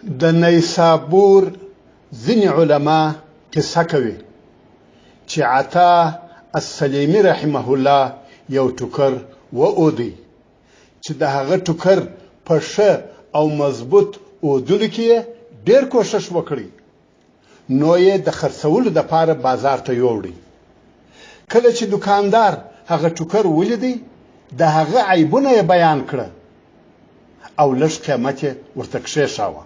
د نیسابور ځینې علما قصه کوي چې عطا السلیمي رحمه الله یو ټوکر وأودی چې د هغه ټوکر په ښه او مضبوط اودلو کې ډېر کوشش وکړي نو یې د خرڅولو دپاره بازار ته یوړی. کله چې دکاندار هغه ټوکر ولیدی د هغه عیبونه یې بیان کړه او لږ قیمت یې ورته کښېښاوه.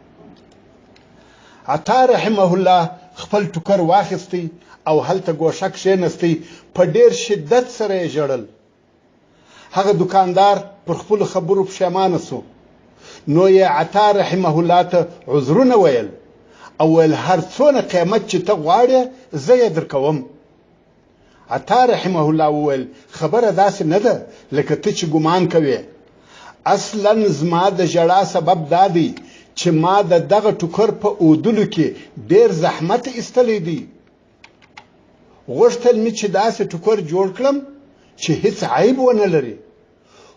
عطا رحمه الله خپل ټوکر واخیستی او هلته ګوشه کښېنستی په ډېر شدت سره یې ژړل. هغه دکاندار پر خپلو خبرو پښیمانه سو نو یې عطا رحمه الله ته عذرونه ویل او ویل هر څونه قیمت چې ته غواړې زه یې درکوم. عطا رحمه الله وویل خبره داسې نه ده لکه ته چې ګمان کوې. اصلا زما د ژړا سبب دا دی چې ما د دغه ټوکر په اودلو کې ډېر زحمت ایستلی دی. غوښتل مې چې داسې ټوکر جوړ کړم چې هیڅ عیب ونه لري،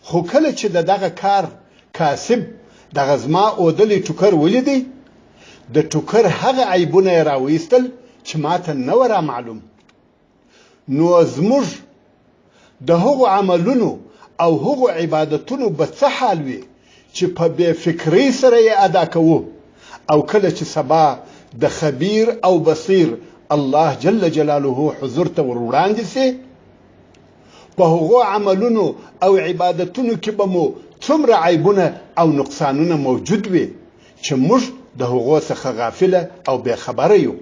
خو کله چې د دغه کار کاسب دغه زما اودلی ټوکر ولیدی د ټوکر هغه عیبونه یې راویستل چې ماته نه و را معلوم. نو زموږ د هغو عملونو او هغو عبادتونو به څه حال وي چې په بې فکرۍ سره یې ادا کوو او کله چې سبا د خبیر او بصیر الله جل جلاله حضور ته ور وړاندې سي په هغو عملونو او عبادتونو کې به مو څومره عیبونه او نقصانونه موجود وي چې موږ د هغو څخه غافله او بې خبره یو.